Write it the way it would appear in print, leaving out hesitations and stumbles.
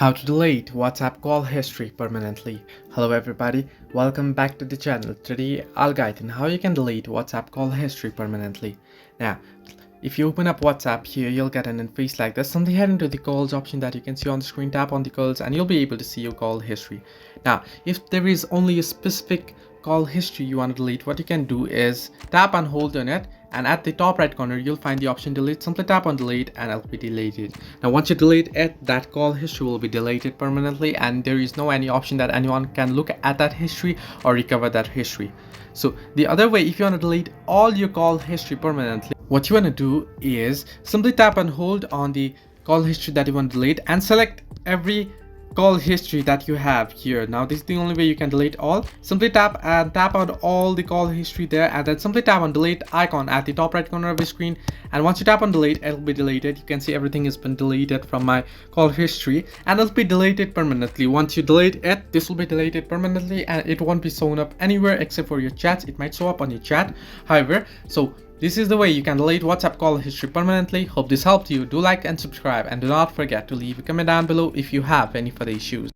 How to delete WhatsApp call history permanently. Hello everybody, welcome back to the channel. Today I'll guide in how you can delete WhatsApp call history permanently. Now, if you open up WhatsApp here, you'll get an interface like this. Simply head into the calls option that you can see on the screen, tap on the calls and you'll be able to see your call history. Now, if there is only a specific call history you want to delete, what you can do is tap and hold on it, and at the top right corner you'll find the option delete. Simply tap on delete and it'll be deleted. Now once you delete it, that call history will be deleted permanently and there is no any option that anyone can look at that history or recover that history. So the other way, if you want to delete all your call history permanently, what you want to do is simply tap and hold on the call history that you want to delete and select every call history that you have here. Now this is the only way you can delete all. Simply tap and tap on all the call history there and then simply tap on delete icon at the top right corner of the screen, and once you tap on delete, it'll be deleted. You can see everything has been deleted from my call history and it'll be deleted permanently. Once you delete it, this will be deleted permanently and it won't be shown up anywhere except for your chats. It might show up on your chat, however. So this is the way you can delete WhatsApp call history permanently. Hope this helped you. Do like and subscribe, and do not forget to leave a comment down below if you have any further issues.